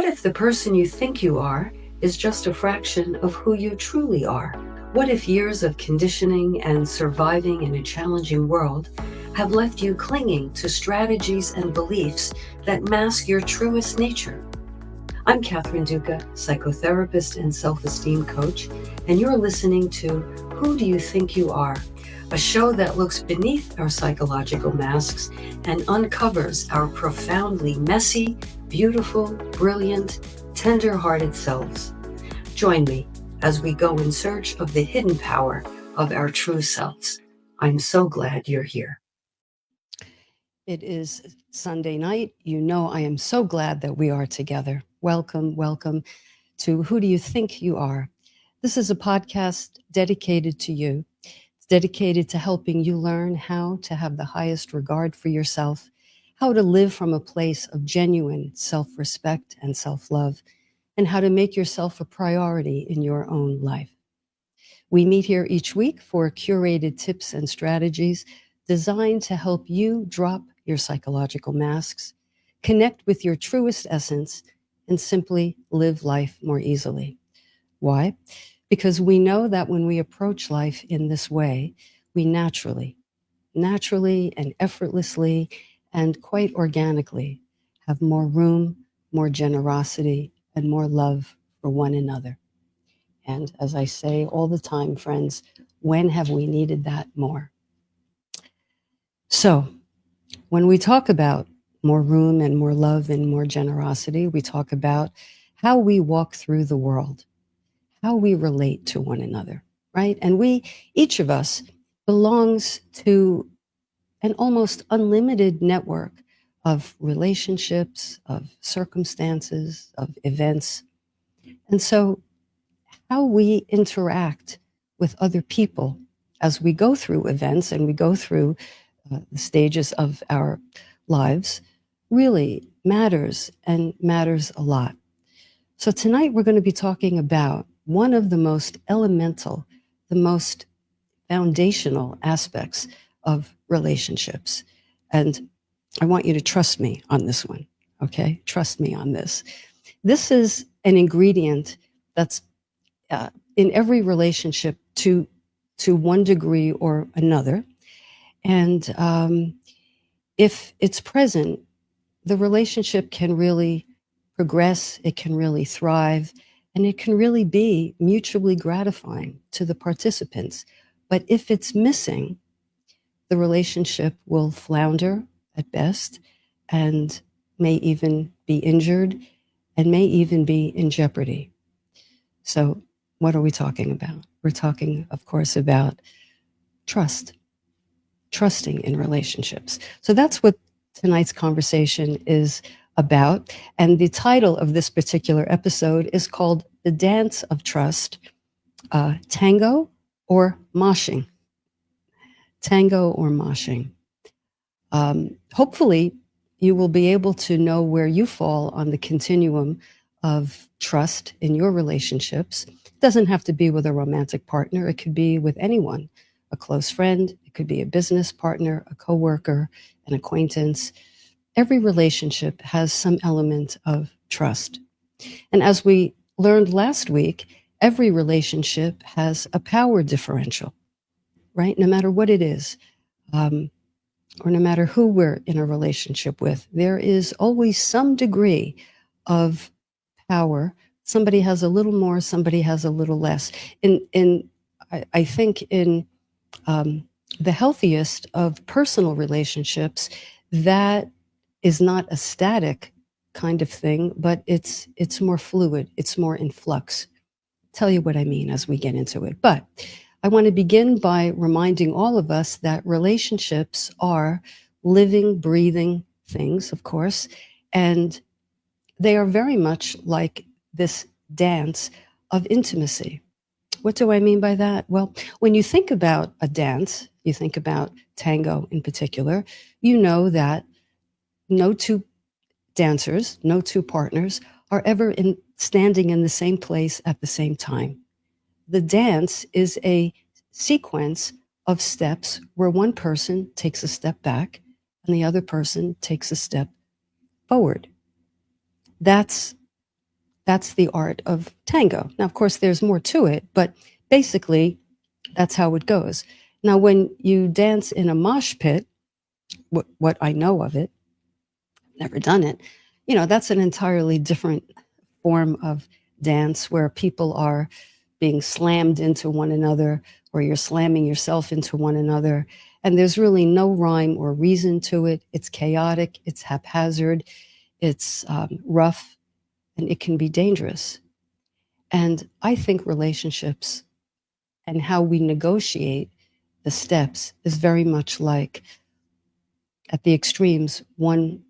What if the person you think you are is just a fraction of who you truly are? What if years of conditioning and surviving in a challenging world have left you clinging to strategies and beliefs that mask your truest nature? I'm Catherine Duca, psychotherapist and self-esteem coach, and you're listening to Who Do You Think You Are? A show that looks beneath our psychological masks and uncovers our profoundly messy, beautiful, brilliant, tender-hearted selves. Join me as we go in search of the hidden power of our true selves. I'm so glad you're here. It is Sunday night. You know I am so glad that we are together. Welcome, welcome to Who Do You Think You Are? This is a podcast dedicated to you. It's dedicated to helping you learn how to have the highest regard for yourself, how to live from a place of genuine self-respect and self-love, and how to make yourself a priority in your own life. We meet here each week for curated tips and strategies designed to help you drop your psychological masks, connect with your truest essence, and simply live life more easily. Why? Because we know that when we approach life in this way, we naturally and effortlessly and quite organically have more room, more generosity, and more love for one another. And as I say all the time, friends, when have we needed that more? So when we talk about more room and more love and more generosity, we talk about how we walk through the world, how we relate to one another, right? And each of us belongs to an almost unlimited network of relationships, of circumstances, of events. And so how we interact with other people as we go through events and we go through the stages of our lives really matters and matters a lot. So tonight we're going to be talking about one of the most elemental, the most foundational aspects of relationships. And I want you to trust me on this one, okay? Trust me on this. This is an ingredient that's in every relationship to one degree or another. And if it's present, the relationship can really progress, it can really thrive, and it can really be mutually gratifying to the participants. But if it's missing, the relationship will flounder at best and may even be injured and may even be in jeopardy. So what are we talking about? We're talking, of course, about trusting in relationships. So that's what tonight's conversation is about. And the title of this particular episode is called The Dance of Trust, Tango or Moshing. Tango or Moshing. Hopefully, you will be able to know where you fall on the continuum of trust in your relationships. It doesn't have to be with a romantic partner. It could be with anyone, a close friend. It could be a business partner, a coworker, an acquaintance. Every relationship has some element of trust. And as we learned last week, every relationship has a power differential, right? No matter what it is. Or no matter who we're in a relationship with, there is always some degree of power. Somebody has a little more, somebody has a little less. I think in the healthiest of personal relationships, that is not a static kind of thing, but it's more fluid, it's more in flux. Tell you what I mean as we get into it. But I want to begin by reminding all of us that relationships are living, breathing things, of course, and they are very much like this dance of intimacy. What do I mean by that? Well, when you think about a dance, you think about tango in particular, you know that no two dancers, no two partners are ever standing in the same place at the same time. The dance is a sequence of steps where one person takes a step back and the other person takes a step forward. That's That's the art of tango. Now, of course, there's more to it, but basically, that's how it goes. Now, when you dance in a mosh pit, what I know of it, never done it, that's an entirely different form of dance where people are being slammed into one another, or you're slamming yourself into one another. And there's really no rhyme or reason to it. It's chaotic, it's haphazard, it's rough, and it can be dangerous. And I think relationships and how we negotiate the steps is very much like, at the extremes, one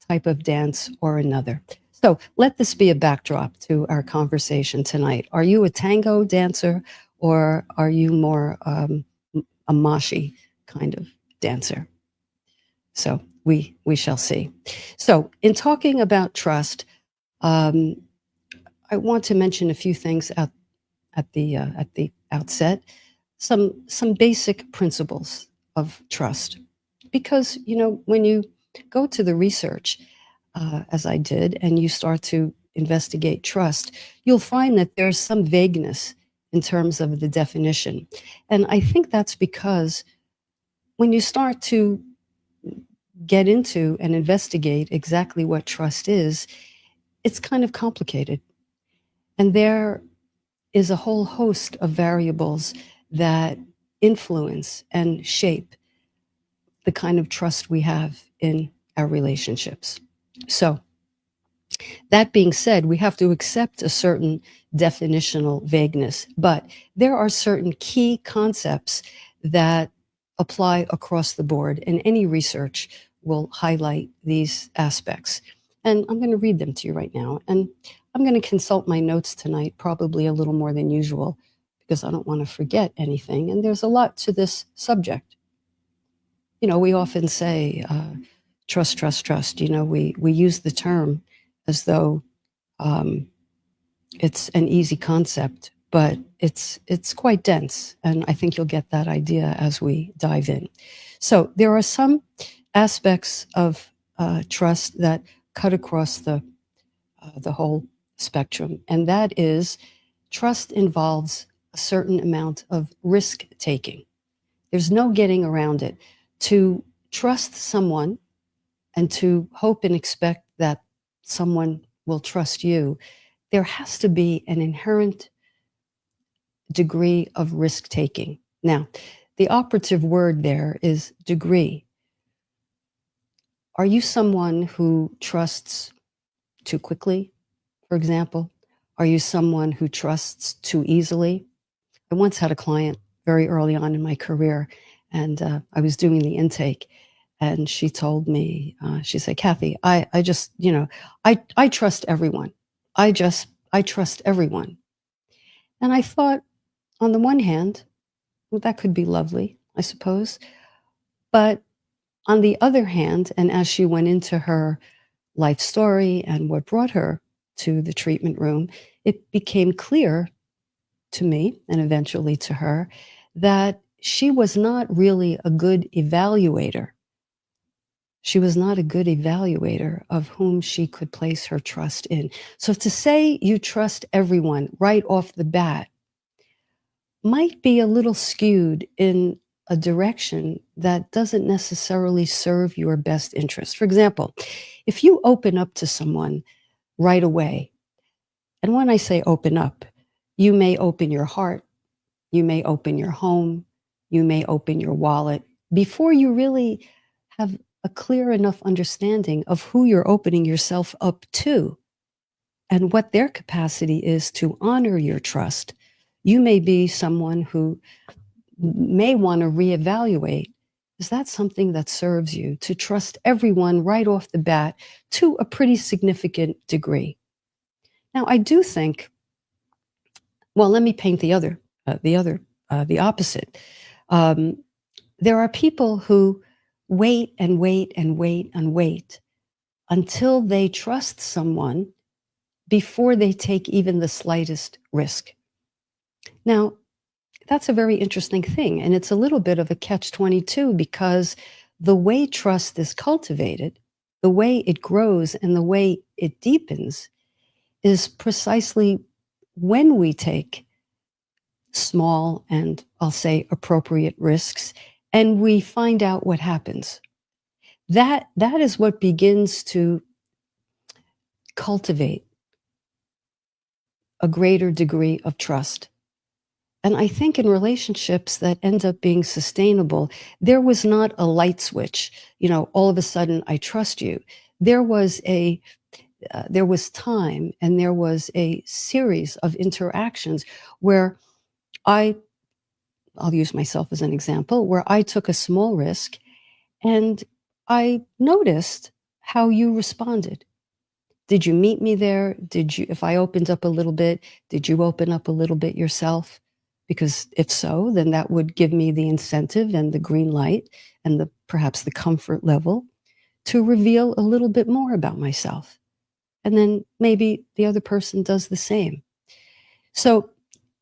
type of dance or another. So let this be a backdrop to our conversation tonight. Are you a tango dancer, or are you more a moshi kind of dancer? So we shall see. So in talking about trust, I want to mention a few things at the outset, some basic principles of trust, because when you go to the research, as I did, and you start to investigate trust, you'll find that there's some vagueness in terms of the definition, and I think that's because when you start to get into and investigate exactly what trust is, it's kind of complicated, and there is a whole host of variables that influence and shape the kind of trust we have in our relationships. So, that being said, we have to accept a certain definitional vagueness, but there are certain key concepts that apply across the board, and any research will highlight these aspects. And I'm going to read them to you right now. And I'm going to consult my notes tonight, probably a little more than usual, because I don't want to forget anything. And there's a lot to this subject. We often say, trust, trust, trust. We use the term as though it's an easy concept, but it's quite dense, and I think you'll get that idea as we dive in. So there are some aspects of trust that cut across the whole spectrum, and that is, trust involves a certain amount of risk taking. There's no getting around it. To trust someone and to hope and expect that someone will trust you, there has to be an inherent degree of risk taking. Now, the operative word there is degree. Are you someone who trusts too quickly, for example? Are you someone who trusts too easily? I once had a client very early on in my career, and I was doing the intake, and she told me, she said, Kathy, I just, I trust everyone. I trust everyone. And I thought, on the one hand, well, that could be lovely, I suppose. But on the other hand, and as she went into her life story and what brought her to the treatment room, it became clear to me, and eventually to her, that she was not really a good evaluator. She was not a good evaluator of whom she could place her trust in. So to say you trust everyone right off the bat might be a little skewed in a direction that doesn't necessarily serve your best interest. For example, if you open up to someone right away, and when I say open up, you may open your heart, you may open your home, you may open your wallet before you really have a clear enough understanding of who you're opening yourself up to and what their capacity is to honor your trust. You may be someone who may want to reevaluate. Is that something that serves you, to trust everyone right off the bat to a pretty significant degree? Now, I do think, well, let me paint the opposite. There are people who wait and wait and wait and wait until they trust someone before they take even the slightest risk. Now, that's a very interesting thing, and it's a little bit of a catch-22, because the way trust is cultivated, the way it grows, and the way it deepens is precisely when we take small and, I'll say, appropriate risks, and we find out what happens. That is what begins to cultivate a greater degree of trust. And I think in relationships that end up being sustainable, there was not a light switch, all of a sudden I trust you. There was there was time, and there was a series of interactions where I'll use myself as an example, where I took a small risk and I noticed how you responded. Did you meet me there? If I opened up a little bit, did you open up a little bit yourself? Because if so, then that would give me the incentive and the green light and perhaps the comfort level to reveal a little bit more about myself. And then maybe the other person does the same. So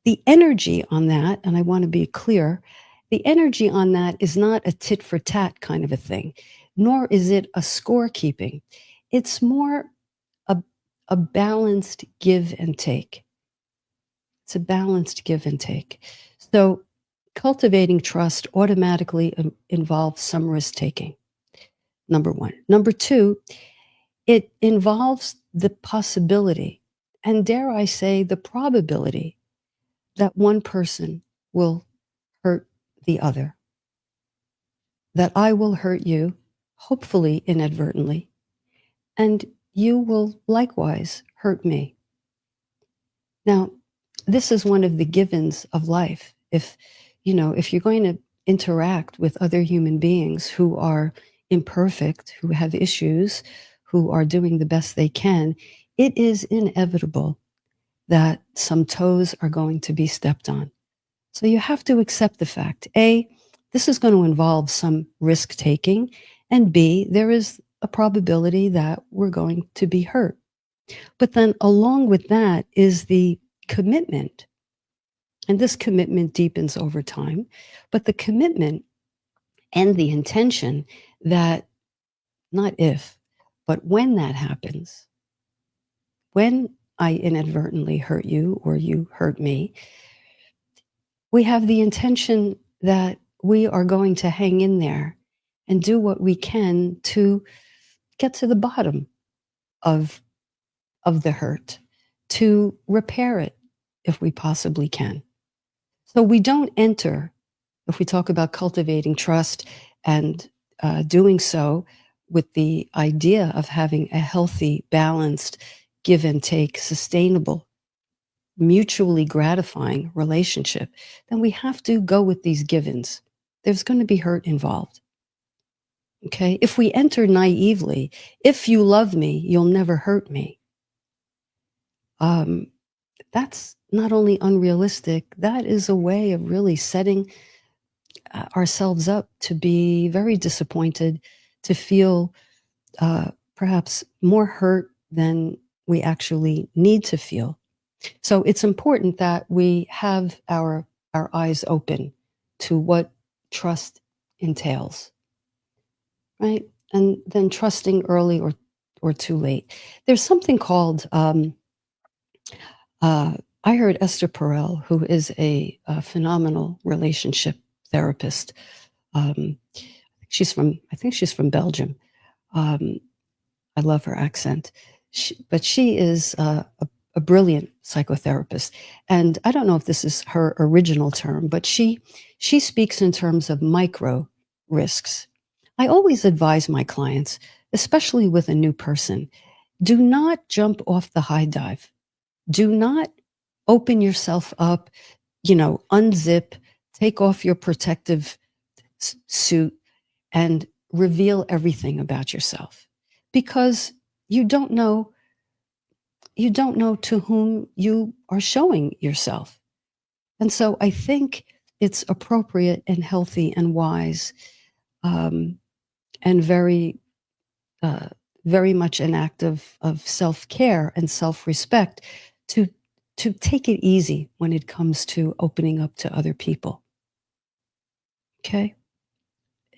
the energy on that, and I want to be clear, the energy on that is not a tit for tat kind of a thing, nor is it a scorekeeping. It's more a balanced give and take. It's a balanced give and take. So cultivating trust automatically involves some risk taking, number one. Number two, it involves the possibility, and dare I say, the probability that one person will hurt the other, that I will hurt you, hopefully inadvertently, and you will likewise hurt me. Now, this is one of the givens of life. If you're going to interact with other human beings who are imperfect, who have issues, who are doing the best they can, it is inevitable that some toes are going to be stepped on. So you have to accept the fact, A, this is going to involve some risk taking, and B, there is a probability that we're going to be hurt. But then along with that is the commitment, and this commitment deepens over time, but the commitment and the intention that not if, but when that happens, when I inadvertently hurt you or you hurt me, we have the intention that we are going to hang in there and do what we can to get to the bottom of the hurt, to repair it if we possibly can. So we don't enter, if we talk about cultivating trust and doing so with the idea of having a healthy, balanced, give and take, sustainable, mutually gratifying relationship, then we have to go with these givens. There's going to be hurt involved. Okay? If we enter naively, if you love me, you'll never hurt me. That's not only unrealistic, that is a way of really setting ourselves up to be very disappointed, to feel perhaps more hurt than we actually need to feel. So it's important that we have our eyes open to what trust entails, right? And then trusting early or too late. There's something called I heard Esther Perel, who is a phenomenal relationship therapist. Um, I think she's from Belgium. I love her accent. But she is a brilliant psychotherapist. And I don't know if this is her original term, but she speaks in terms of micro risks. I always advise my clients, especially with a new person, do not jump off the high dive. Do not open yourself up, unzip, take off your protective suit and reveal everything about yourself, because you don't know to whom you are showing yourself. And so I think it's appropriate and healthy and wise, and very very much an act of self-care and self-respect to take it easy when it comes to opening up to other people. Okay?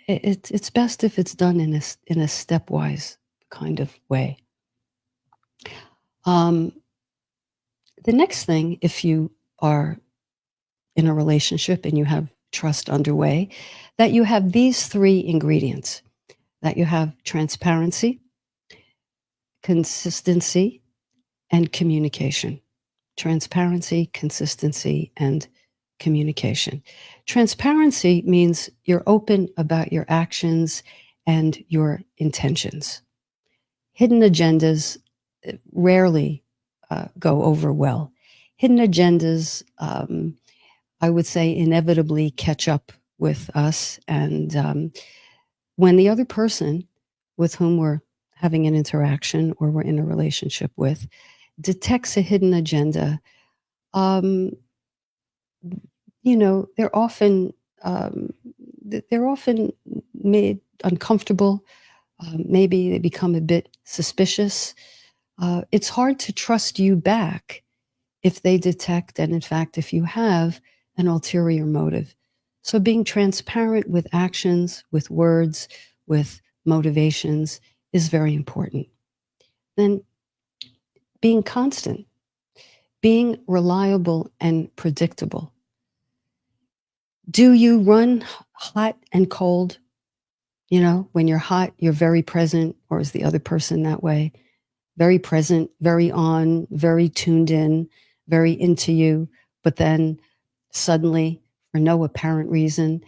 It's best if it's done in a stepwise kind of way. The next thing, if you are in a relationship and you have trust underway, that you have these three ingredients, that you have transparency, consistency, and communication. Transparency, consistency, and communication. Transparency means you're open about your actions and your intentions. Hidden agendas rarely go over well. Hidden agendas, I would say, inevitably catch up with us. And when the other person with whom we're having an interaction or we're in a relationship with detects a hidden agenda, um, they're often made uncomfortable. Maybe they become a bit suspicious. It's hard to trust you back if they detect, and in fact, if you have an ulterior motive. So being transparent with actions, with words, with motivations is very important. Then being constant, being reliable and predictable. Do you run hot and cold? When you're hot, you're very present, or is the other person that way? Very present, very on, very tuned in, very into you, but then suddenly, for no apparent reason,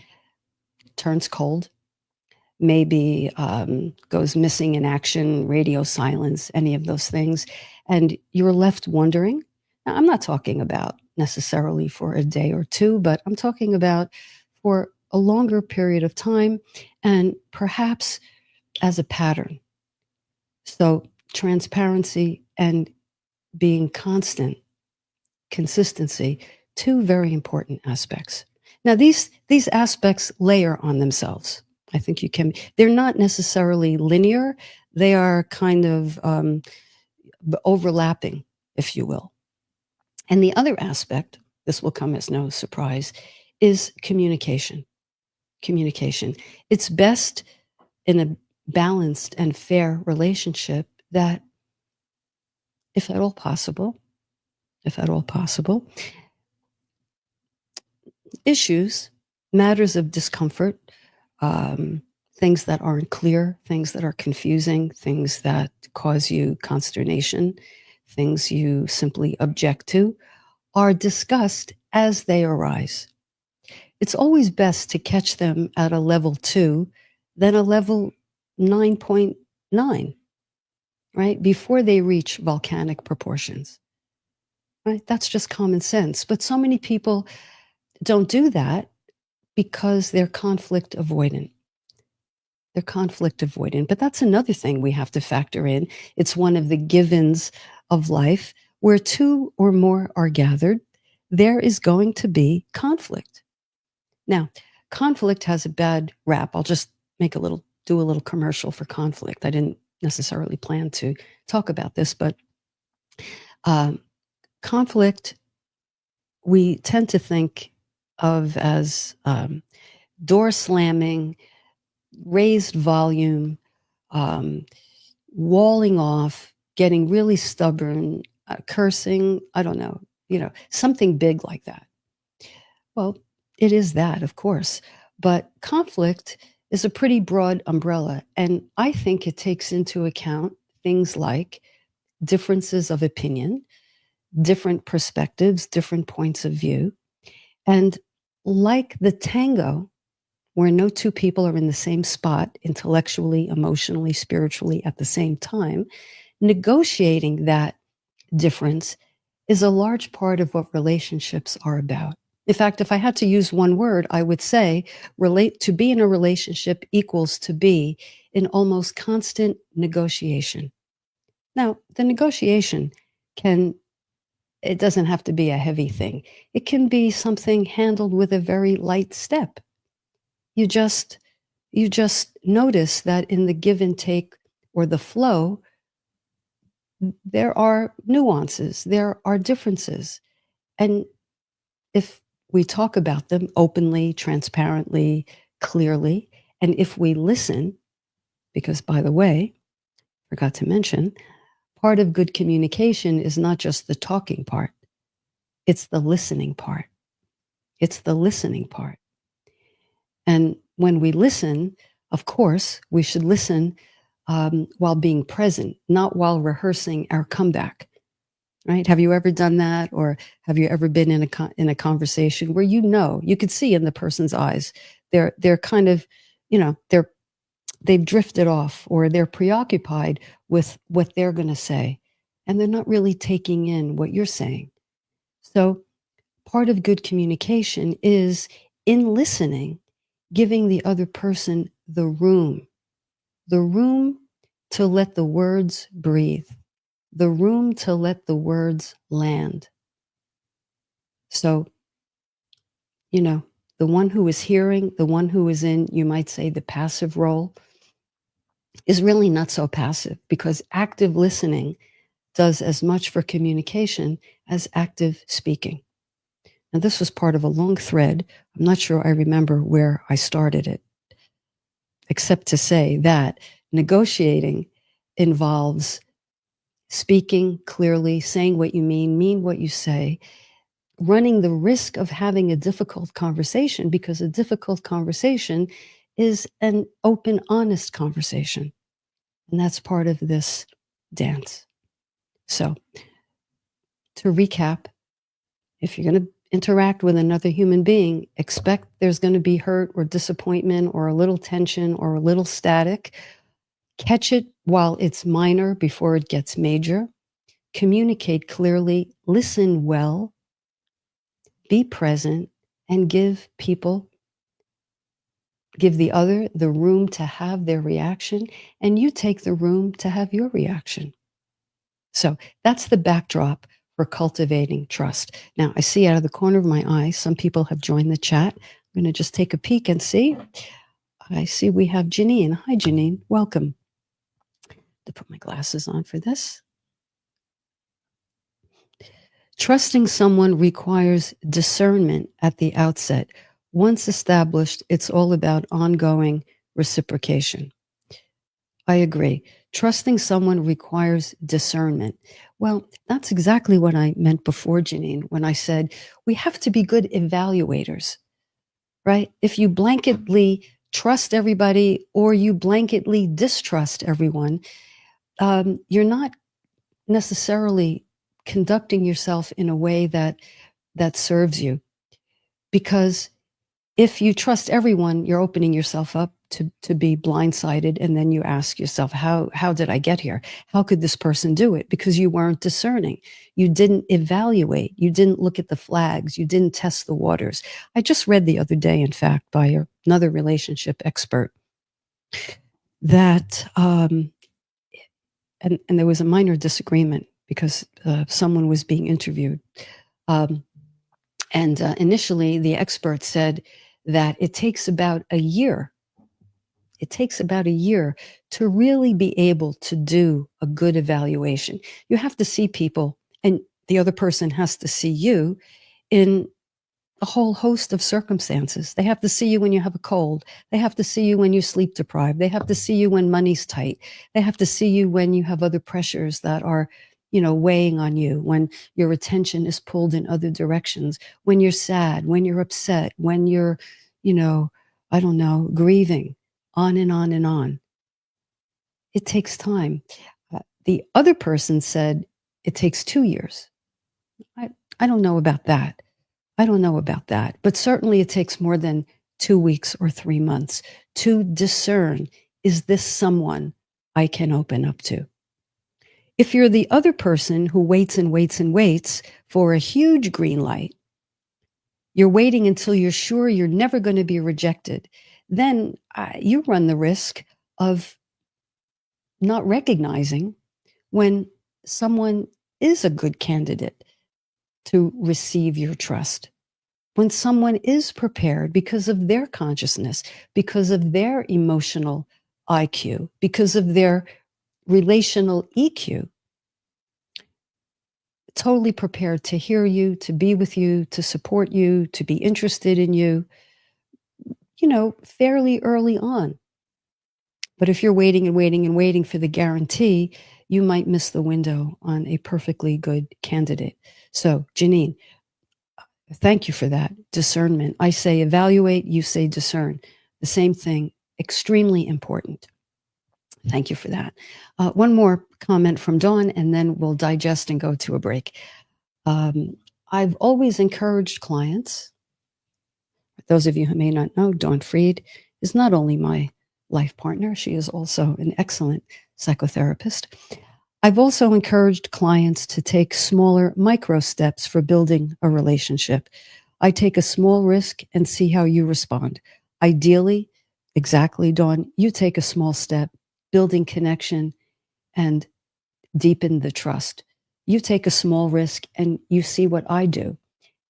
turns cold, maybe goes missing in action, radio silence, any of those things. And you're left wondering. Now, I'm not talking about necessarily for a day or two, but I'm talking about for a longer period of time and perhaps as a pattern. So, transparency and being constant, consistency, two very important aspects. Now, these aspects layer on themselves. I think they're not necessarily linear. They are kind of overlapping, if you will. And the other aspect, this will come as no surprise, is communication. Communication. It's best in a balanced and fair relationship that, if at all possible, issues, matters of discomfort, um, things that aren't clear, things that are confusing, things that cause you consternation, things you simply object to, are discussed as they arise. It's always best to catch them at a level 2 than a level 9.9, right? Before they reach volcanic proportions, right? That's just common sense. But so many people don't do that because they're conflict avoidant. They're conflict avoidant. But that's another thing we have to factor in. It's one of the givens of life. Where two or more are gathered, there is going to be conflict. Now, conflict has a bad rap. I'll just do a little commercial for conflict. I didn't necessarily plan to talk about this, but conflict we tend to think of as door slamming, raised volume, um, walling off, getting really stubborn, cursing, I don't know, something big like that. Well, it is that, of course, but conflict is a pretty broad umbrella. And I think it takes into account things like differences of opinion, different perspectives, different points of view. And like the tango, where no two people are in the same spot intellectually, emotionally, spiritually at the same time, negotiating that difference is a large part of what relationships are about. In fact, if I had to use one word, I would say to be in a relationship equals to be in almost constant negotiation. Now, the negotiation it doesn't have to be a heavy thing. It can be something handled with a very light step. You just notice that in the give and take or the flow, there are nuances, there are differences. And if we talk about them openly, transparently, clearly, and if we listen, because by the way, forgot to mention, part of good communication is not just the talking part. It's the listening part. It's the listening part. And when we listen, of course, we should listen while being present, not while rehearsing our comeback. Right? Have you ever done that, or have you ever been in a conversation where you could see in the person's eyes they're kind of, they've drifted off, or they're preoccupied with what they're going to say, and they're not really taking in what you're saying. So part of good communication is, in listening, giving the other person the room to let the words breathe, the room to let the words land. So, the one who is hearing, the one who is in, you might say, the passive role, is really not so passive, because active listening does as much for communication as active speaking. And this was part of a long thread. I'm not sure I remember where I started it, except to say that negotiating involves speaking clearly, saying what you mean what you say, running the risk of having a difficult conversation, because a difficult conversation is an open, honest conversation. And that's part of this dance. So, to recap, if you're going to interact with another human being, expect there's going to be hurt or disappointment or a little tension or a little static. Catch it while it's minor before it gets major. Communicate clearly, listen well, be present, and give the other the room to have their reaction, and you take the room to have your reaction. So that's the backdrop for cultivating trust. Now, I see out of the corner of my eye, some people have joined the chat. I'm going to just take a peek and see. I see we have Janine. Hi, Janine. Welcome. To put my glasses on for this. Trusting someone requires discernment at the outset. Once established, it's all about ongoing reciprocation. I agree. Trusting someone requires discernment. Well, that's exactly what I meant before, Janine, when I said we have to be good evaluators, right? If you blanketly trust everybody or you blanketly distrust everyone, you're not necessarily conducting yourself in a way that serves you. Because if you trust everyone, you're opening yourself up to be blindsided, and then you ask yourself, how did I get here? How could this person do it? Because you weren't discerning. You didn't evaluate. You didn't look at the flags. You didn't test the waters. I just read the other day, in fact, by another relationship expert, that and there was a minor disagreement because someone was being interviewed. And initially, the expert said that it takes about a year. It takes about a year to really be able to do a good evaluation. You have to see people, and the other person has to see you in a whole host of circumstances. They have to see you when you have a cold. They have to see you when you're sleep deprived. They have to see you when money's tight. They have to see you when you have other pressures that are, weighing on you, when your attention is pulled in other directions, when you're sad, when you're upset, when you're, I don't know, grieving, on and on and on. It takes time. The other person said it takes 2 years. I don't know about that. But certainly it takes more than 2 weeks or 3 months to discern, is this someone I can open up to? If you're the other person who waits and waits and waits for a huge green light, you're waiting until you're sure you're never going to be rejected, then you run the risk of not recognizing when someone is a good candidate to receive your trust. When someone is prepared because of their consciousness, because of their emotional IQ, because of their relational EQ, totally prepared to hear you, to be with you, to support you, to be interested in you, fairly early on. But if you're waiting and waiting and waiting for the guarantee, you might miss the window on a perfectly good candidate. So, Janine, Thank you for that. Discernment. I say evaluate, you say discern. The same thing, extremely important. Thank you for that. One more comment from Dawn, and then we'll digest and go to a break. I've always encouraged clients, those of you who may not know, Dawn Freed is not only my life partner, she is also an excellent psychotherapist. I've also encouraged clients to take smaller micro steps for building a relationship. I take a small risk and see how you respond. Ideally, exactly, Dawn, you take a small step, building connection and deepen the trust. You take a small risk and you see what I do.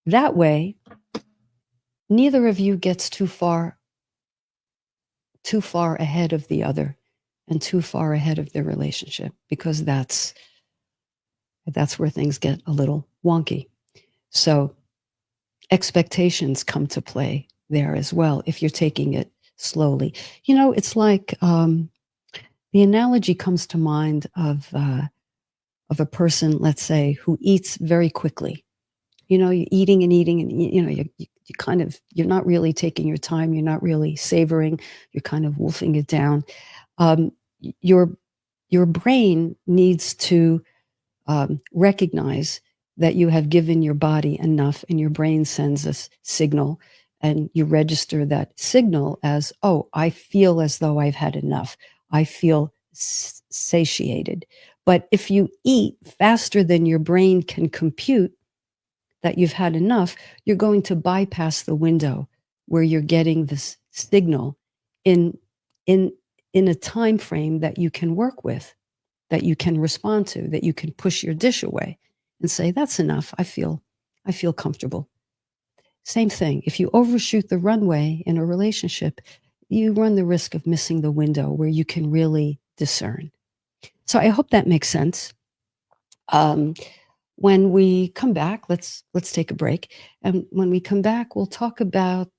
That way, neither of you gets too far ahead of the other and too far ahead of their relationship, because that's where things get a little wonky. So expectations come to play there as well if you're taking it slowly. You know, it's like the analogy comes to mind of a person, let's say, who eats very quickly. You know, you're eating and eating, and you kind of, you're not really taking your time. You're not really savoring. You're kind of wolfing it down. Um, your brain needs to recognize that you have given your body enough, and your brain sends a signal, and you register that signal as, oh, I feel as though I've had enough. I feel satiated. But if you eat faster than your brain can compute that you've had enough, you're going to bypass the window where you're getting this signal in in in a time frame that you can work with, that you can respond to, that you can push your dish away and say, that's enough. I feel comfortable. Same thing. If you overshoot the runway in a relationship, you run the risk of missing the window where you can really discern. So I hope that makes sense. When we come back, let's take a break. And when we come back, we'll talk about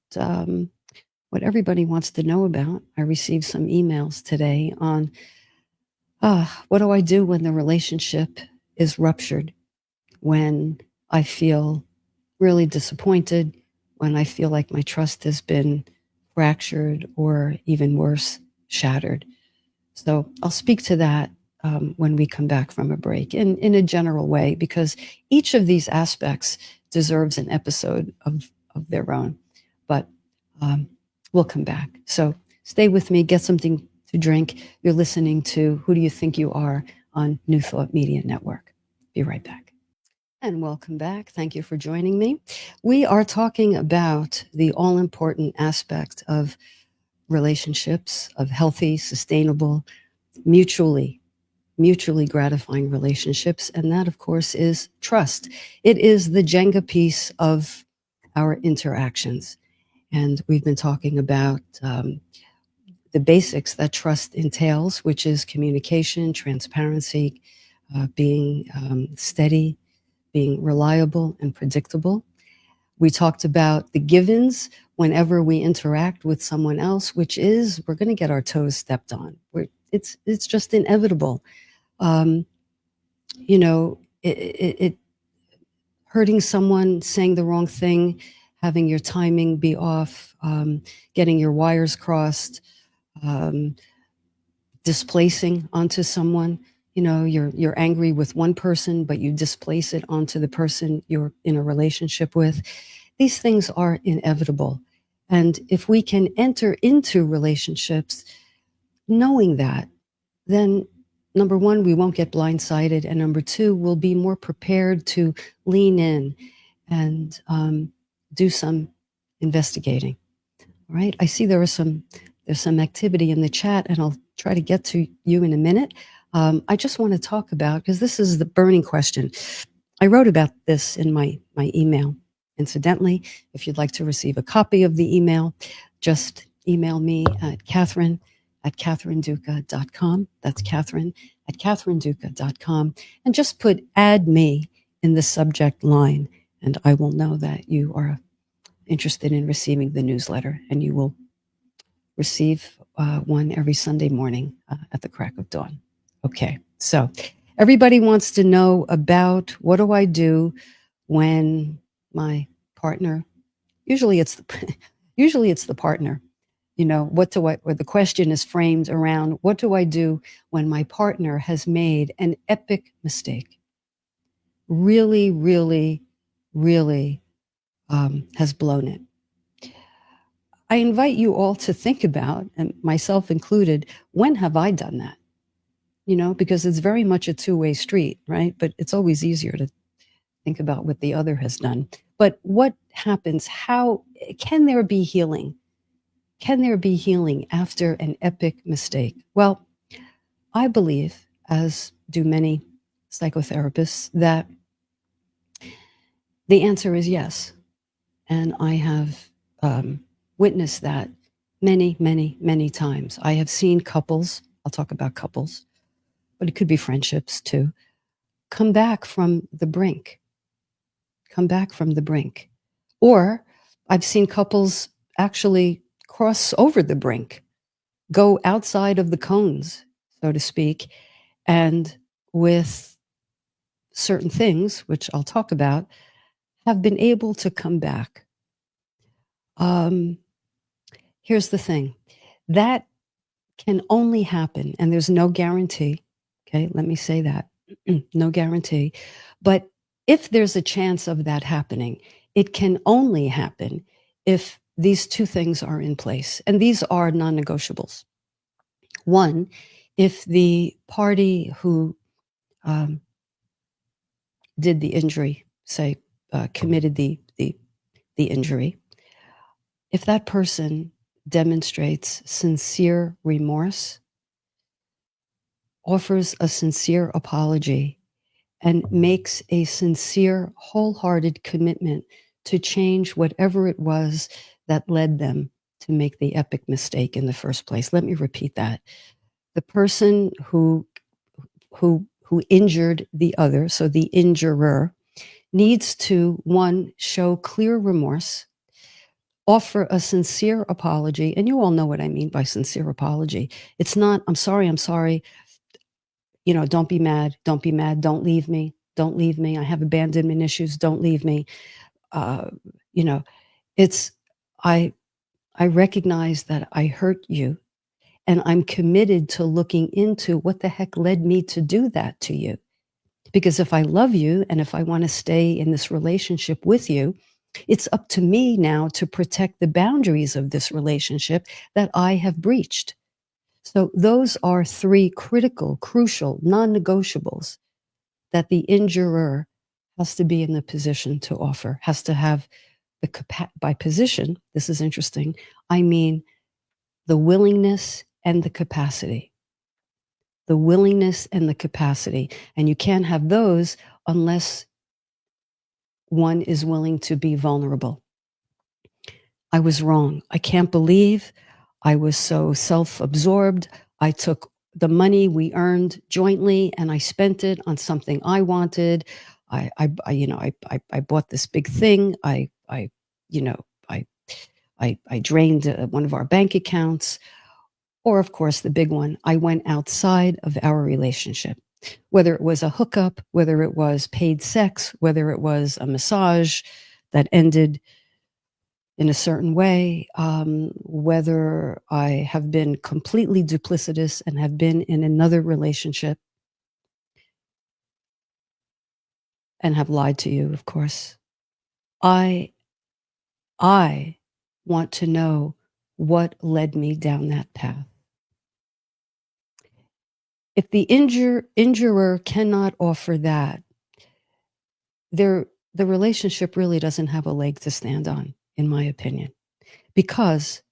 what everybody wants to know about. I received some emails today on what do I do when the relationship is ruptured, when I feel really disappointed, when I feel like my trust has been fractured, or even worse, shattered. So I'll speak to that when we come back from a break in a general way, because each of these aspects deserves an episode of their own. But we'll come back. So stay with me, get something to drink. You're listening to Who Do You Think You Are on New Thought Media Network. Be right back. And welcome back. Thank you for joining me. We are talking about the all important aspect of relationships, of healthy, sustainable, mutually gratifying relationships. And that, of course, is trust. It is the Jenga piece of our interactions. And we've been talking about the basics that trust entails, which is communication, transparency, being steady, being reliable and predictable. We talked about the givens whenever we interact with someone else, which is we're going to get our toes stepped on. It's just inevitable. You know, it hurting someone, saying the wrong thing, having your timing be off, getting your wires crossed, um, displacing onto someone. You know, you're angry with one person, but you displace it onto the person you're in a relationship with. These things are inevitable. And if we can enter into relationships knowing that, then number one, we won't get blindsided. And number two, we'll be more prepared to lean in and do some investigating. All right. I see there's some activity in the chat, and I'll try to get to you in a minute. I just want to talk about, because this is the burning question. I wrote about this in my email. Incidentally, if you'd like to receive a copy of the email, just email me at Catherine@catherineduca.com. That's Catherine@catherineduca.com. And just put add me in the subject line, and I will know that you are interested in receiving the newsletter, and you will receive one every Sunday morning at the crack of dawn. Okay, so everybody wants to know about what do I do when my partner. Usually it's the, usually it's the partner. You know, what do I, or the question is framed around, what do I do when my partner has made an epic mistake? Really, really, really has blown it. I invite you all to think about, and myself included, when have I done that? You know, because it's very much a two-way street, right? But it's always easier to think about what the other has done. But what happens? How can there be healing? Can there be healing after an epic mistake? Well, I believe, as do many psychotherapists, that the answer is yes. And I have witnessed that many, many, many times. I have seen couples, I'll talk about couples, but it could be friendships too, come back from the brink, come back from the brink. Or I've seen couples actually cross over the brink, go outside of the cones, so to speak, and with certain things, which I'll talk about, have been able to come back. Um, Here's the thing that can only happen, and there's no guarantee. Okay, let me say that no guarantee. But if there's a chance of that happening, it can only happen if these two things are in place. And these are non negotiables. One, if the party who um, did the injury, say, committed the injury, if that person demonstrates sincere remorse, offers a sincere apology, and makes a sincere, wholehearted commitment to change whatever it was that led them to make the epic mistake in the first place. Let me repeat that. The person who injured the other, so the injurer, needs to, one, show clear remorse, offer a sincere apology. And you all know what I mean by sincere apology. It's not, I'm sorry, you know, don't be mad, don't be mad, don't leave me, don't leave me. I have abandonment issues, don't leave me. Uh, you know, it's, I, I recognize that I hurt you, and I'm committed to looking into what the heck led me to do that to you. Because if I love you and if I want to stay in this relationship with you, it's up to me now to protect the boundaries of this relationship that I have breached. So those are three critical, crucial, non-negotiables that the injurer has to be in the position to offer, has to have the by position, this is interesting, I mean the willingness and the capacity. The willingness and the capacity. And you can't have those unless one is willing to be vulnerable. I was wrong. I can't believe I was so self-absorbed. I took the money we earned jointly and I spent it on something I wanted. I bought this big thing. You know, I drained one of our bank accounts. Or, of course, the big one, I went outside of our relationship. Whether it was a hookup, whether it was paid sex, whether it was a massage that ended in a certain way, whether I have been completely duplicitous and have been in another relationship and have lied to you, of course. I want to know what led me down that path. If the injurer cannot offer that, the relationship really doesn't have a leg to stand on, in my opinion. Because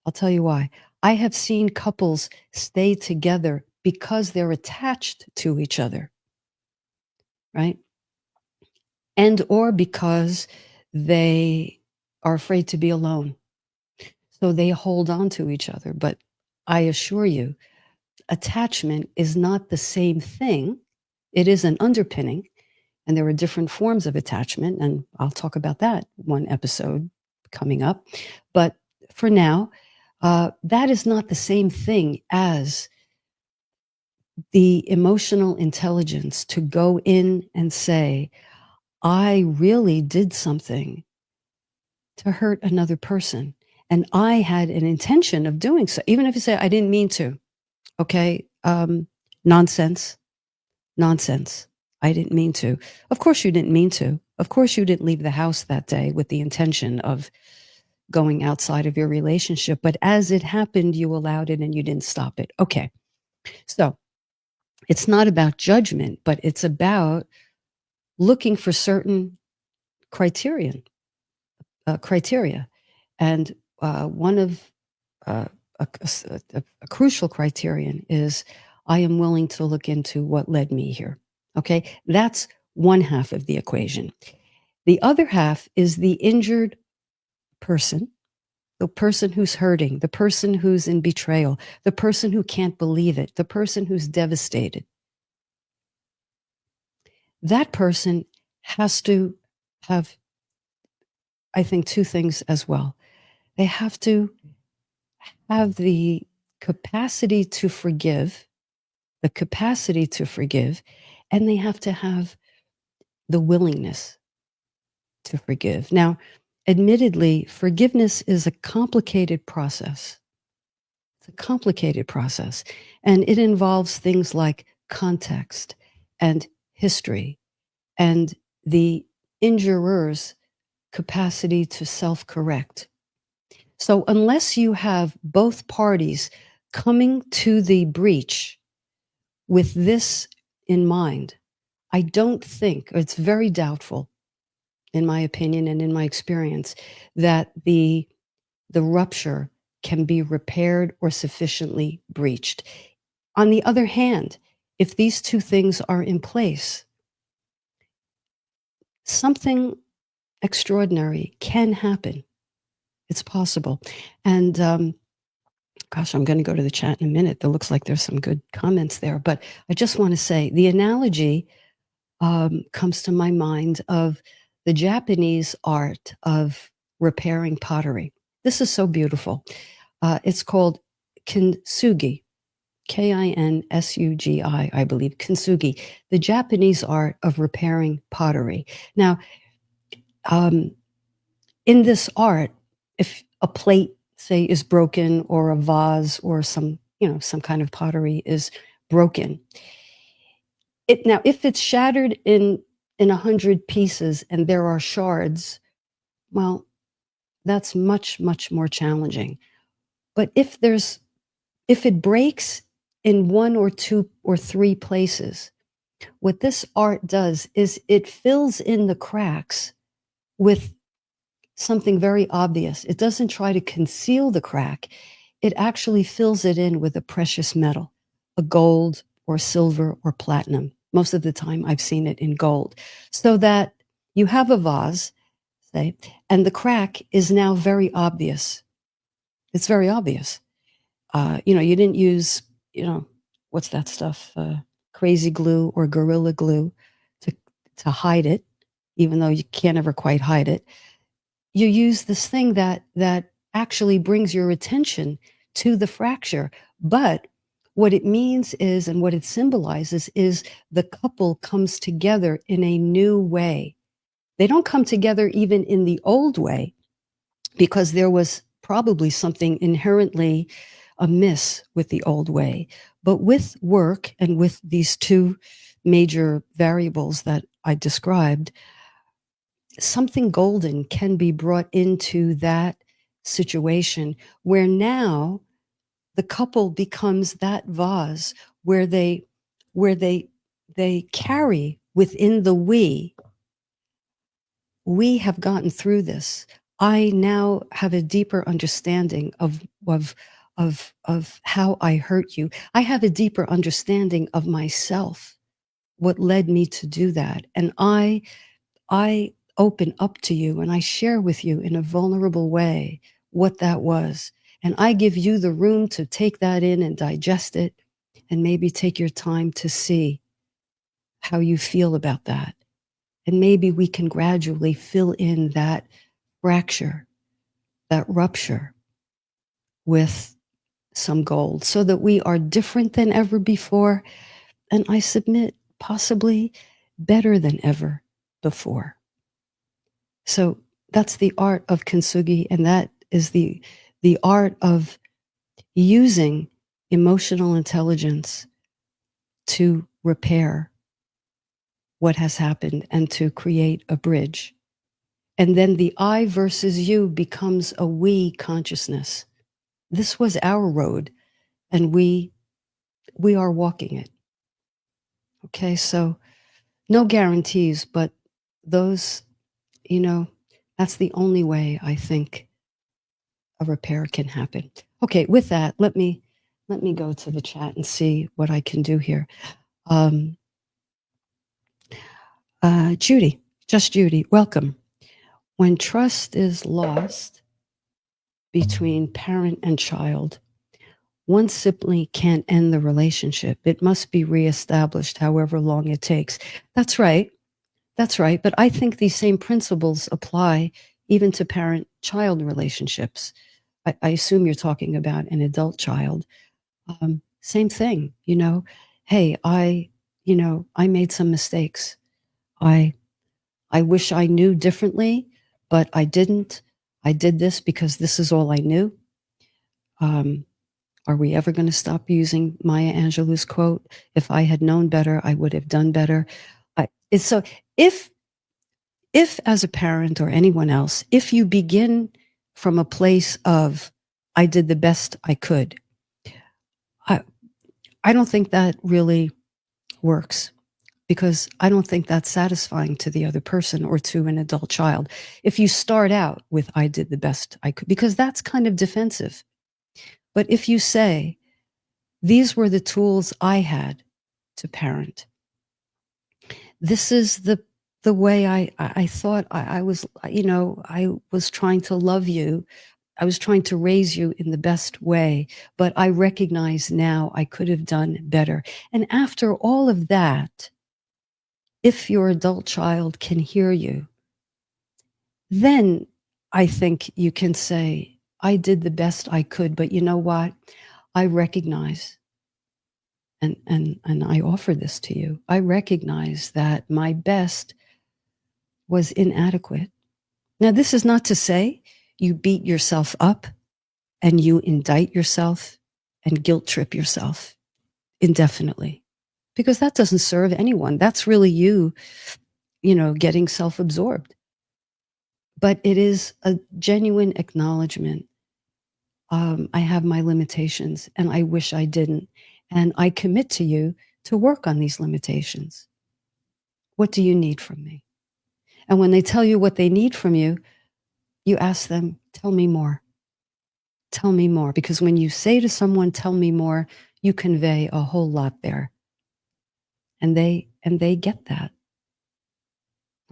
I'll tell you why. I have seen couples stay together because they're attached to each other, right? And or because they are afraid to be alone. So they hold on to each other. But I assure you, attachment is not the same thing. It is an underpinning, and there are different forms of attachment, and I'll talk about that one episode coming up. But for now, that is not the same thing as the emotional intelligence to go in and say, I really did something to hurt another person. And I had an intention of doing so, even if you say, I didn't mean to. Okay. Nonsense. Nonsense. I didn't mean to. Of course, you didn't mean to. Of course, you didn't leave the house that day with the intention of going outside of your relationship. But as it happened, you allowed it and you didn't stop it. Okay. So it's not about judgment, but it's about looking for certain criteria. And one of uh, a crucial criterion is I am willing to look into what led me here. Okay, that's one half of the equation. The other half is the injured person, the person who's hurting, the person who's in betrayal, the person who can't believe it, the person who's devastated. That person has to have, I think, two things as well. They have to have the capacity to forgive, and they have to have the willingness to forgive. Now, admittedly, forgiveness is a complicated process. It's a complicated process, and it involves things like context and history and the injurer's capacity to self-correct. So unless you have both parties coming to the breach with this in mind, I don't think, or it's very doubtful, in my opinion and in my experience, that the rupture can be repaired or sufficiently breached. On the other hand, if these two things are in place, something extraordinary can happen. It's possible. And gosh, I'm going to go to the chat in a minute. There looks like there's some good comments there. But I just want to say the analogy comes to my mind of the Japanese art of repairing pottery. This is so beautiful. It's called kintsugi, Kinsugi, I believe, kintsugi, the Japanese art of repairing pottery. Now, in this art, if a plate, say, is broken, or a vase or some kind of pottery is broken, now if it's shattered in 100 pieces and there are shards, well, that's much, much more challenging. But if it breaks in one or two or three places, what this art does is it fills in the cracks with something very obvious. It doesn't try to conceal the crack. It actually fills it in with a precious metal, a gold or silver or platinum. Most of the time I've seen it in gold. So that you have a vase, say, and the crack is now very obvious. It's very obvious. You didn't use, what's that stuff? Crazy glue or gorilla glue to hide it, even though you can't ever quite hide it. You use this thing that actually brings your attention to the fracture. But what it means is, and what it symbolizes is, the couple comes together in a new way. They don't come together even in the old way, because there was probably something inherently amiss with the old way. But with work and with these two major variables that I described, something golden can be brought into that situation, where now the couple becomes that vase where they carry within the we have gotten through this. I now have a deeper understanding of how I hurt you. I have a deeper understanding of myself, what led me to do that. And I open up to you and I share with you in a vulnerable way what that was. And I give you the room to take that in and digest it, and maybe take your time to see how you feel about that. And maybe we can gradually fill in that fracture, that rupture, with some gold, so that we are different than ever before. And I submit, possibly better than ever before. So that's the art of kintsugi, and that is the art of using emotional intelligence to repair what has happened and to create a bridge. And then the I versus you becomes a we consciousness. This was our road, and we are walking it. Okay, so no guarantees, but those, that's the only way I think a repair can happen. Okay, with that, let me go to the chat and see what I can do here. Judy, just Judy, welcome. When trust is lost between parent and child, one simply can't end the relationship. It must be reestablished however long it takes. That's right. That's right. But I think these same principles apply even to parent-child relationships. I assume you're talking about an adult child. Same thing, hey, I made some mistakes. I wish I knew differently, but I didn't. I did this because this is all I knew. Are we ever going to stop using Maya Angelou's quote? If I had known better, I would have done better. So if as a parent or anyone else, if you begin from a place of, I did the best I could, I don't think that really works, because I don't think that's satisfying to the other person or to an adult child. If you start out with, I did the best I could, because that's kind of defensive. But if you say, these were the tools I had to parent, this is the way I thought I was, I was trying to love you. I was trying to raise you in the best way, but I recognize now I could have done better. And after all of that, if your adult child can hear you, then I think you can say, I did the best I could, but you know what? I recognize, and I offer this to you, I recognize that my best was inadequate. Now, this is not to say you beat yourself up and you indict yourself and guilt trip yourself indefinitely, because that doesn't serve anyone. That's really you, getting self-absorbed. But it is a genuine acknowledgement. I have my limitations and I wish I didn't. And I commit to you to work on these limitations. What do you need from me? And when they tell you what they need from you, you ask them, tell me more. Tell me more. Because when you say to someone, tell me more, you convey a whole lot there. And they get that.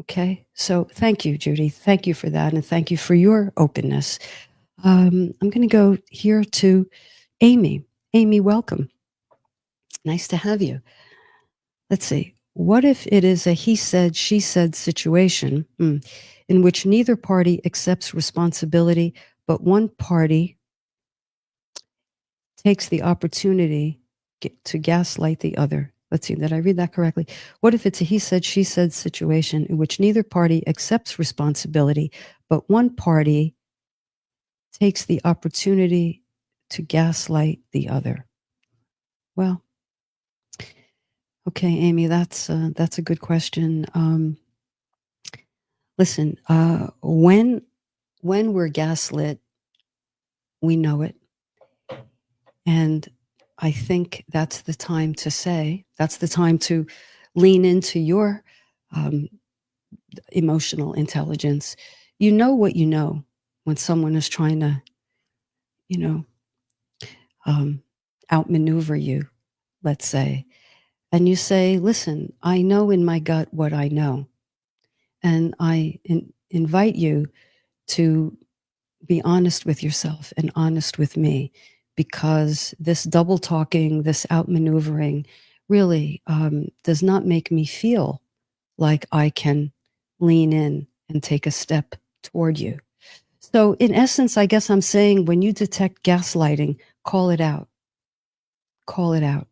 Okay. So thank you, Judy. Thank you for that. And thank you for your openness. I'm going to go here to Amy. Amy, welcome. Nice to have you. Let's see. What if it is a he said, she said situation in which neither party accepts responsibility, but one party takes the opportunity to gaslight the other? Let's see, did I read that correctly? What if it's a he said, she said situation in which neither party accepts responsibility, but one party takes the opportunity to gaslight the other? Well, okay, Amy, that's a good question. Listen, when we're gaslit, we know it, and I think that's the time to say, that's the time to lean into your emotional intelligence. You know what you know when someone is trying to, outmaneuver you, let's say. And you say, listen, I know in my gut what I know. And I invite you to be honest with yourself and honest with me, because this double talking, this outmaneuvering really does not make me feel like I can lean in and take a step toward you. So in essence, I guess I'm saying, when you detect gaslighting, call it out. Call it out.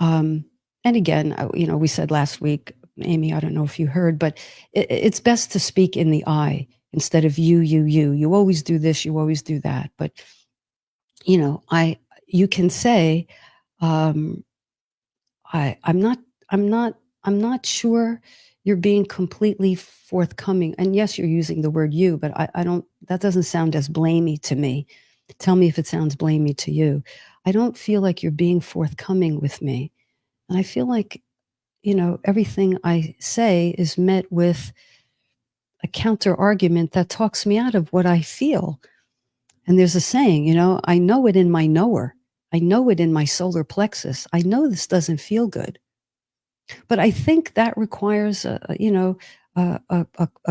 And again, we said last week, Amy, I don't know if you heard, but it's best to speak in the eye instead of you, you always do this, you always do that. But, you can say, um, I'm not, I'm not, I'm not sure you're being completely forthcoming. And yes, you're using the word you, but I don't, that doesn't sound as blamey to me. Tell me if it sounds blamey to you. I don't feel like you're being forthcoming with me. And I feel like, everything I say is met with a counter argument that talks me out of what I feel. And there's a saying, I know it in my knower. I know it in my solar plexus. I know this doesn't feel good. But I think that requires, a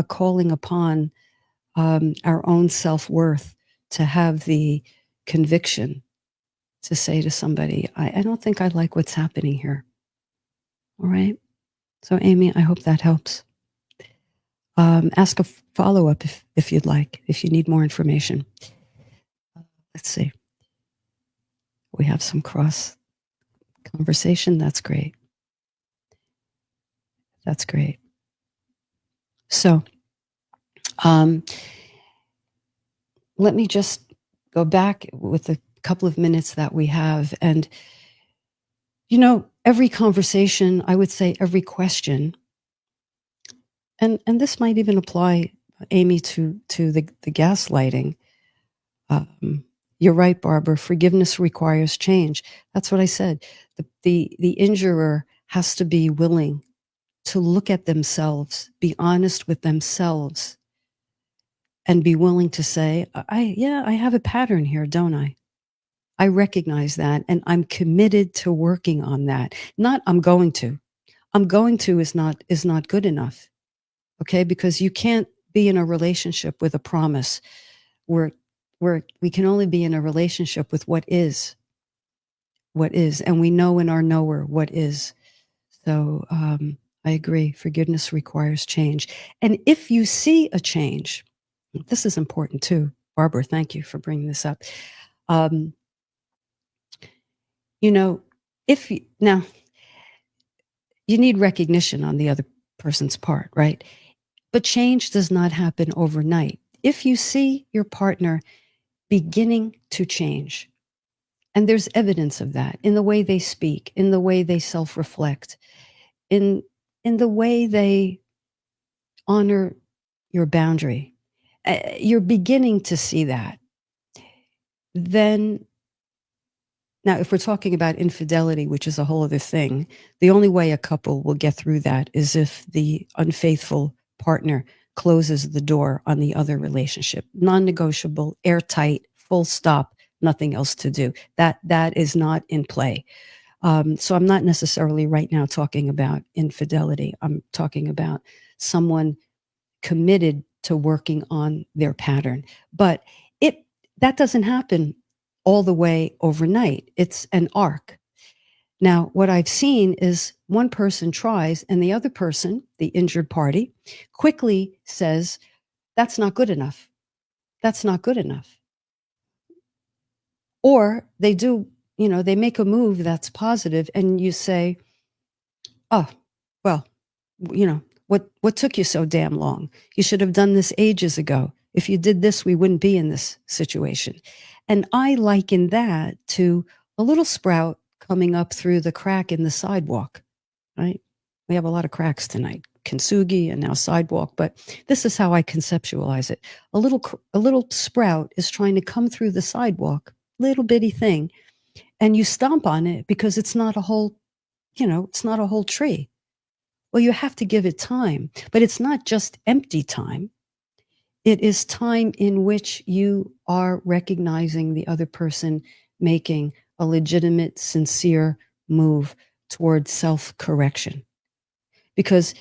calling upon our own self-worth to have the conviction to say to somebody, I don't think I like what's happening here. All right. So, Amy, I hope that helps. Ask a follow-up if you'd like, if you need more information. Let's see. We have some cross conversation. That's great. That's great. So, let me just go back with the couple of minutes that we have. And, every conversation, I would say every question, and this might even apply, Amy, to the gaslighting. You're right, Barbara. Forgiveness requires change. That's what I said. The injurer has to be willing to look at themselves, be honest with themselves, and be willing to say, I have a pattern here, don't I? I recognize that, and I'm committed to working on that. Not I'm going to. I'm going to is not good enough. Okay? Because you can't be in a relationship with a promise where we can only be in a relationship with what is, and we know in our knower what is. So I agree. Forgiveness requires change. And if you see a change, this is important too. Barbara, thank you for bringing this up. If you, now you need recognition on the other person's part, right? But change does not happen overnight. If you see your partner beginning to change, and there's evidence of that in the way they speak, in the way they self-reflect, in the way they honor your boundary, you're beginning to see that. Then, now, if we're talking about infidelity, which is a whole other thing, the only way a couple will get through that is if the unfaithful partner closes the door on the other relationship. Non-negotiable, airtight, full stop, nothing else to do. That is not in play. So I'm not necessarily right now talking about infidelity. I'm talking about someone committed to working on their pattern. But that doesn't happen all the way overnight. It's an arc. Now, what I've seen is one person tries and the other person, the injured party, quickly says, that's not good enough. That's not good enough. Or they do, they make a move that's positive and you say, oh, well, what took you so damn long? You should have done this ages ago. If you did this, we wouldn't be in this situation. And I liken that to a little sprout coming up through the crack in the sidewalk, right? We have a lot of cracks tonight, kintsugi and now sidewalk, but this is how I conceptualize it. A little sprout is trying to come through the sidewalk, little bitty thing, and you stomp on it because it's not a whole, it's not a whole tree. Well, you have to give it time, but it's not just empty time. It is time in which you are recognizing the other person making a legitimate, sincere move towards self-correction. Because,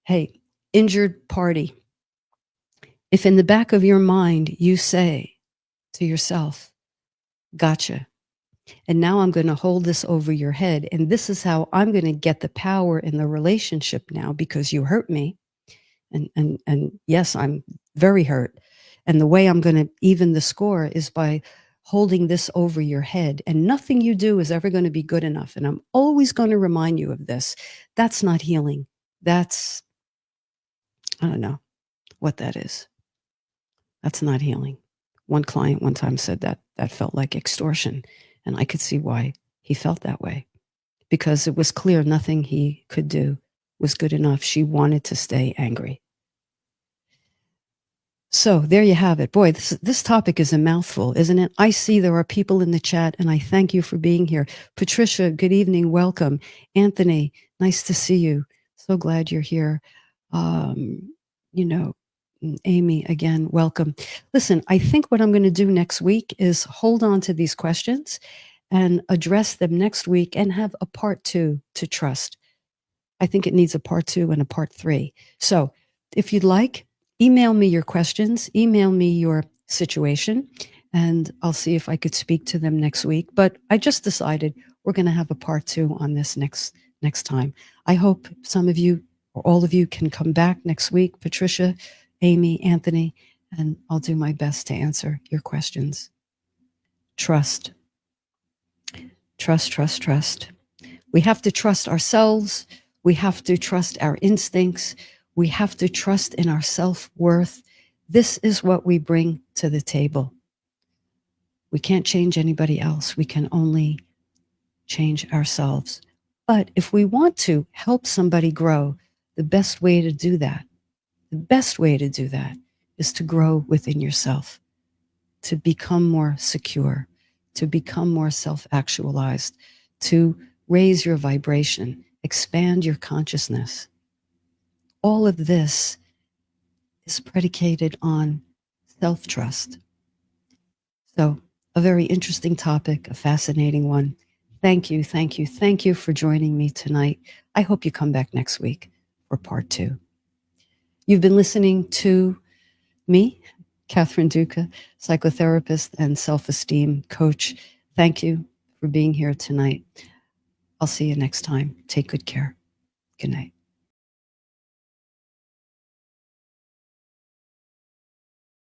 hey, injured party, if in the back of your mind you say to yourself, gotcha, and now I'm going to hold this over your head, and this is how I'm going to get the power in the relationship now because you hurt me, and yes, I'm very hurt. And the way I'm going to even the score is by holding this over your head. And nothing you do is ever going to be good enough. And I'm always going to remind you of this. That's not healing. That's, I don't know what that is. That's not healing. One client one time said that felt like extortion. And I could see why he felt that way, because it was clear nothing he could do was good enough. She wanted to stay angry. So there you have it. Boy, this topic is a mouthful, isn't it? I see there are people in the chat, and I thank you for being here. Patricia, good evening. Welcome. Anthony, nice to see you. So glad you're here. You know, Amy, again, welcome. Listen, I think what I'm going to do next week is hold on to these questions and address them next week and have a part 2 to trust. I think it needs a part 2 and a part 3. So if you'd like, email me your questions, email me your situation, and I'll see if I could speak to them next week. But I just decided we're going to have a part 2 on this next time. I hope some of you or all of you can come back next week. Patricia, Amy, Anthony, and I'll do my best to answer your questions. Trust. Trust, trust, trust. We have to trust ourselves. We have to trust our instincts. We have to trust in our self-worth. This is what we bring to the table. We can't change anybody else. We can only change ourselves. But if we want to help somebody grow, the best way to do that is to grow within yourself, to become more secure, to become more self-actualized, to raise your vibration, expand your consciousness. All of this is predicated on self-trust. So, a very interesting topic, a fascinating one. Thank you, thank you, thank you for joining me tonight. I hope you come back next week for part 2. You've been listening to me, Catherine Duca, psychotherapist and self-esteem coach. Thank you for being here tonight. I'll see you next time. Take good care. Good night.